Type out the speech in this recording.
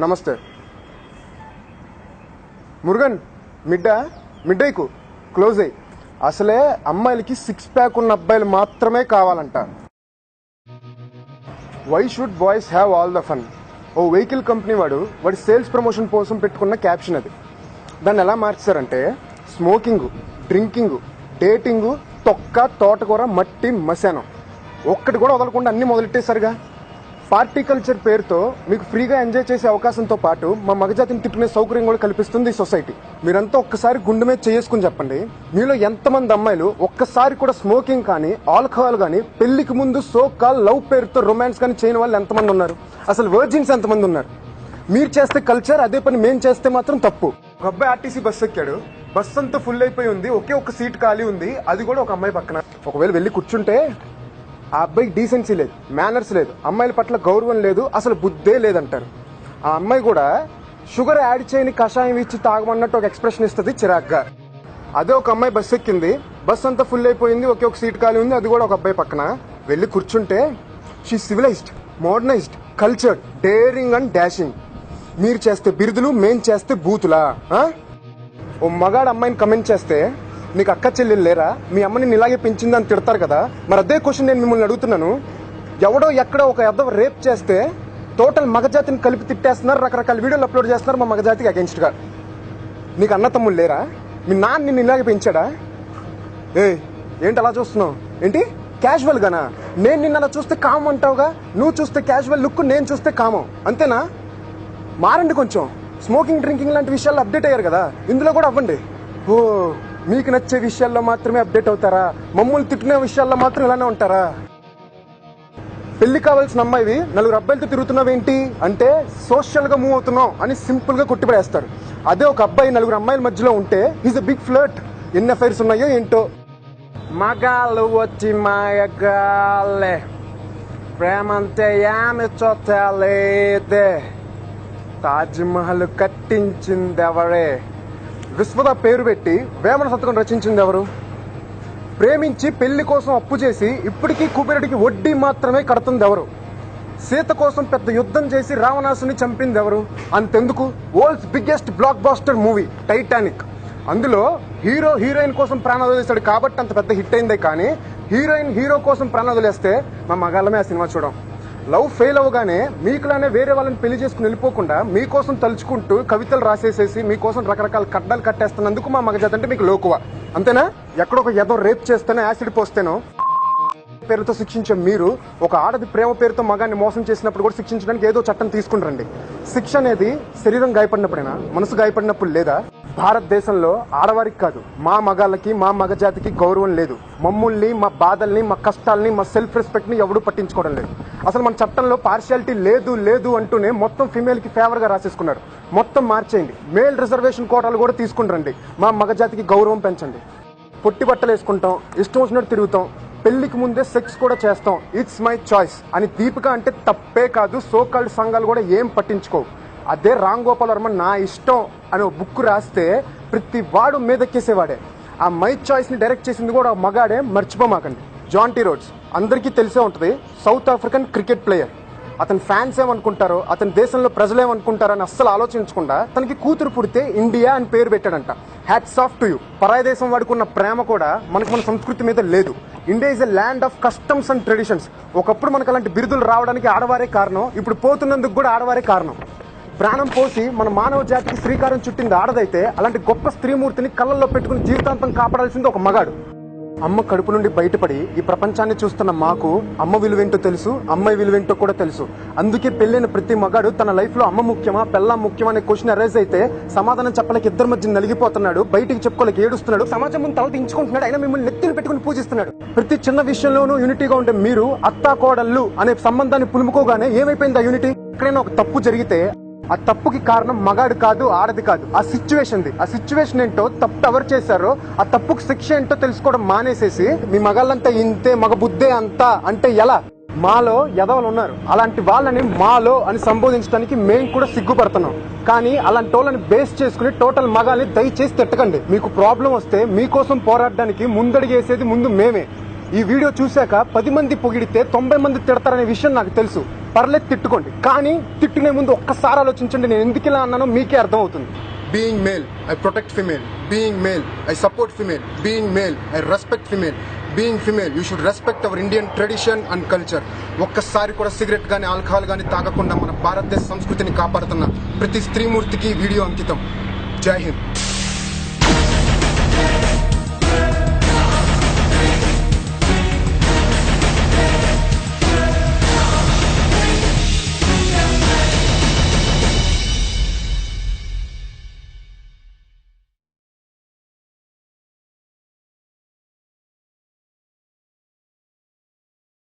నమస్తే మురుగన్ మిడ్డైకు క్లోజ్ అయ్యి. అసలే అమ్మాయిలకి 6 ప్యాక్ ఉన్న అబ్బాయిలు మాత్రమే కావాలంట. Why should boys have all the fun? ఓ వెహికల్ కంపెనీ వాడి సేల్స్ ప్రమోషన్ కోసం పెట్టుకున్న క్యాప్షన్ అది. దాన్ని ఎలా మార్చారంటే స్మోకింగ్, డ్రింకింగ్, డేటింగ్, తొక్క, తోటకూర, మట్టి, మశానం ఒక్కటి కూడా వదలకుండా అన్ని మొదలెట్టేశారుగా. పార్టీ కల్చర్ పేరుతో మీకు ఫ్రీగా ఎంజాయ్ చేసే అవకాశంతో పాటు మా మగజాతిని తిట్టుకునే సౌకర్యం కూడా కల్పిస్తుంది ఈ సొసైటీ. మీరంతా ఒక్కసారి గుండె మీద చేసుకుని చెప్పండి, మీలో ఎంతమంది అమ్మాయిలు ఒక్కసారి కూడా స్మోకింగ్ కానీ ఆల్కహాల్ కానీ పెళ్లికి ముందు సో కాల్ లవ్ పేరుతో రొమాన్స్ కానీ చేయని వాళ్ళు ఎంతమంది ఉన్నారు? అసలు వర్జిన్స్ ఎంతమంది ఉన్నారు? మీరు చేస్తే కల్చర్, అదే పని మేం చేస్తే మాత్రం తప్పు. ఒక అబ్బాయి ఆర్టీసీ బస్సు ఎక్కాడు, బస్సు అంతా ఫుల్ అయిపోయి ఉంది, ఒకే ఒక సీట్ ఖాళీ ఉంది, అది కూడా ఒక అమ్మాయి పక్కన. ఒకవేళ వెళ్ళి కూర్చుంటే ఆ అబ్బాయికి డీసెన్సీ లేదు, మేనర్స్ లేదు, అమ్మాయిల పట్ల గౌరవం లేదు, అసలు బుద్ధే లేదంటారు. ఆ అమ్మాయి కూడా షుగర్ యాడ్ చేయని కషాయం ఇచ్చి తాగమన్నట్టు ఒక ఎక్స్ప్రెషన్ ఇస్తుంది చిరాగ్గా. అదే ఒక అమ్మాయి బస్సు ఎక్కింది, బస్సు అంతా ఫుల్ అయిపోయింది, ఒకే ఒక సీట్ ఖాళీ ఉంది, అది కూడా ఒక అబ్బాయి పక్కన. వెళ్ళి కూర్చుంటే she civilised, modernised, cultured, daring and dashing. మీరు చేస్తే బిరుదులు, మేం చేస్తే బూతులా? ఓ మగాడు అమ్మాయిని కమెంట్ చేస్తే నీకు అక్క చెల్లెలు లేరా, మీ అమ్మని ఇలాగే పెంచిందని తిడతారు కదా. మరి అదే క్వశ్చన్ నేను మిమ్మల్ని అడుగుతున్నాను. ఎవడో ఎక్కడో ఒక ఎద్దవ రేప్ చేస్తే టోటల్ మగజాతిని కలిపి తిట్టేస్తున్నారు, రకరకాల వీడియోలు అప్లోడ్ చేస్తున్నారు మా మగజాతికి అగెన్స్ట్ గా. నీకు అన్న తమ్ముళ్ళు లేరా? మీ నాన్న నిన్ను ఇలాగే పెంచాడా? ఏంటి అలా చూస్తున్నావు? ఏంటి క్యాజువల్ గానా? నేను నిన్న అలా చూస్తే కామం అంటావుగా, నువ్వు చూస్తే క్యాజువల్ లుక్, నేను చూస్తే కామం, అంతేనా? మారండి కొంచెం. స్మోకింగ్, డ్రింకింగ్ లాంటి విషయాల్లో అప్డేట్ అయ్యారు కదా, ఇందులో కూడా అవ్వండి. ఓ మీకు నచ్చే విషయాల్లో మాత్రమే అప్డేట్ అవుతారా? మమ్మల్ని తిట్టిన విషయాల్లో మాత్రం ఇలానే ఉంటారా? పెళ్లి కావాల్సిన అమ్మాయివి 4 అబ్బాయిలతో తిరుగుతున్నావేంటి అంటే సోషల్ గా మూవ్ అవుతున్నావు అని సింపుల్ గా కొట్టిపడేస్తారు. అదే ఒక అబ్బాయి 4 అమ్మాయిల మధ్యలో ఉంటే ఈజ్ అ బిగ్ ఫ్లర్ట్. ఎన్ని అఫైర్స్ ఉన్నాయో ఏంటో. మగాళ్ళు వచ్చి మాయగాలే, ప్రేమంతే యామి చోతలేదే, తాజ్ మహల్ కట్టించింది ఎవరే, విశ్వద పేరు పెట్టి వేమన శతకం రచించింది ఎవరు, ప్రేమించి పెళ్లి కోసం అప్పు చేసి ఇప్పటికీ కుబేరుడికి వడ్డీ మాత్రమే కడుతుంది ఎవరు, సీత కోసం పెద్ద యుద్ధం చేసి రావణాసుని చంపింది ఎవరు, అంతెందుకు world's biggest blockbuster movie Titanic, అందులో హీరో హీరోయిన్ కోసం ప్రాణాలు వదిలేస్తాడు కాబట్టి అంత పెద్ద హిట్ అయిందే కానీ హీరోయిన్ హీరో కోసం ప్రాణాలు వదిలేస్తే మా మగాళ్ళమే ఆ సినిమా చూడం. లవ్ ఫెయిల్ అవగానే మీకులానే వేరే వాళ్ళని పెళ్లి చేసుకుని వెళ్ళిపోకుండా మీకోసం తలుచుకుంటూ కవితలు రాసేసేసి మీకోసం రకరకాల కడ్డాలు కట్టేస్తున్నందుకు మా మగజాతి అంటే మీకు లోకువ, అంతేనా? ఎక్కడొక ఏదో రేప్ చేస్తేనో యాసిడ్ పోస్తేనో పేరుతో శిక్షించే మీరు ఒక ఆడది ప్రేమ పేరుతో మగాన్ని మోసం చేసినప్పుడు కూడా శిక్షించడానికి ఏదో చట్టం తీసుకుంటారండి. శిక్ష అనేది శరీరం గాయపడినప్పుడైనా, మనసు గాయపడినప్పుడు లేదా? భారతదేశంలో ఆడవారికి కాదు, మా మగాళ్ళకి, మా మగజాతికి గౌరవం లేదు. మమ్మల్ని, మా బాధల్ని, మా కష్టాలని, మా సెల్ఫ్ రెస్పెక్ట్ ని ఎవడూ పట్టించుకోవడం లేదు. అసలు మన చట్టంలో పార్షియాలిటీ లేదు లేదు అంటూనే మొత్తం ఫిమేల్ కి ఫేవర్ గా రాసేసుకున్నారు. మొత్తం మార్చేయండి, మేల్ రిజర్వేషన్ కోటాలు కూడా తీసుకుంటారండి. మా మగజాతికి గౌరవం పెంచండి. పొట్టి బట్టలు వేసుకుంటాం, ఇష్టం వచ్చినట్టు తిరుగుతాం, పెళ్లికి ముందే సెక్స్ కూడా చేస్తాం, ఇట్స్ మై చాయిస్ అని దీపిక అంటే తప్పే కాదు. సోకాల్డ్ సంఘాలు కూడా ఏం పట్టించుకోవు. అదే రామ్ గోపాల్ వర్మ నా ఇష్టం అని ఒక బుక్ రాస్తే ప్రతి వాడు మీదెక్కేసేవాడే. ఆ మై చాయిస్ ని డైరెక్ట్ చేసింది కూడా మగాడే, మర్చిపోమాకండి. జాన్ టీ రోడ్స్ అందరికీ తెలిసే ఉంటుంది, సౌత్ ఆఫ్రికన్ క్రికెట్ ప్లేయర్. అతని ఫ్యాన్స్ ఏమనుకుంటారో, అతని దేశంలో ప్రజలు ఏమనుకుంటారో అని అస్సలు ఆలోచించకుండా తనకి కూతురు పుడితే ఇండియా అని పేరు పెట్టాడంట. Hats off to you. పరాయి దేశం వాడుకున్న ప్రేమ కూడా మనకు మన సంస్కృతి మీద లేదు. India is a land of customs and traditions. ఒకప్పుడు మనకు అలాంటి బిరుదులు రావడానికి ఆడవారే కారణం, ఇప్పుడు పోతున్నందుకు కూడా ఆడవారే కారణం. ప్రాణం పోసి మన మానవ జాతికి శ్రీకారం చుట్టింది ఆడదైతే అలాంటి గొప్ప స్త్రీమూర్తిని కళ్ళల్లో పెట్టుకుని జీవితాంతం కాపాడాల్సింది ఒక మగాడు. అమ్మ కడుపు నుండి బయటపడి ఈ ప్రపంచాన్ని చూస్తున్న మాకు అమ్మ విలువేంటో తెలుసు, అమ్మాయి విలువేంటో కూడా తెలుసు. అందుకే పెళ్ళైన ప్రతి మగాడు తన లైఫ్ లో అమ్మ ముఖ్యమా, పెళ్ళ ముఖ్యమా అనే క్వశ్చన్ అరైజ్ అయితే సమాధానం చెప్పలేక ఇద్దరి మధ్య నలిగిపోతున్నాడు, బయటికి చెప్పుకోలేక ఏడుస్తున్నాడు, సమాజం ముందు తల దించుకుంటున్నాడు, అయినా మిమ్మల్ని నెత్తిని పెట్టుకుని పూజిస్తున్నాడు. ప్రతి చిన్న విషయంలోనూ యూనిటీగా ఉండే మీరు అత్తా కోడళ్ళు అనే సంబంధాన్ని పులుముకోగానే ఏమైపోయింది ఆ యూనిటీ? ఎక్కడైనా ఒక తప్పు జరిగితే ఆ తప్పుకి కారణం మగాడు కాదు, ఆడది కాదు, ఆ సిచ్యువేషన్ ఏంటో, తప్పు ఎవరు చేశారో ఆ తప్పుకు శిక్ష ఏంటో తెలుసుకోవడం మానేసేసి మీ మగాళ్ళంతా ఇంతే, మగ బుద్ధే అంతా అంటే ఎలా? మాలో ఎదవలు ఉన్నారు, అలాంటి వాళ్ళని మాలో అని సంబోధించడానికి మేము కూడా సిగ్గుపడుతున్నాం. కానీ అలాంటి వాళ్ళని బేస్ చేసుకుని టోటల్ మగాల్ని దయచేసి తిట్టకండి. మీకు ప్రాబ్లం వస్తే మీకోసం పోరాడడానికి ముందడిగేసేది ముందు మేమే. ఈ వీడియో చూశాక 10 మంది పొగిడితే 90 మంది తిడతారనే విషయం నాకు తెలుసు. పర్లేదు తిట్టుకోండి, కానీ తిట్టునే ముందు ఒక్కసారి ఆలోచించండి నేను ఎందుకు ఇలా అన్నానో మీకే అర్థం అవుతుంది. Being male I protect female, being male I support female, being male I respect female, being female you should respect our Indian tradition and culture. ఒక్కసారి కూడా సిగరెట్ కానీ ఆల్కహాల్ కానీ తాగకుండా మన భారతదేశ సంస్కృతిని కాపాడుతున్న ప్రతి స్త్రీమూర్తికి వీడియో అంకితం. జై హింద్.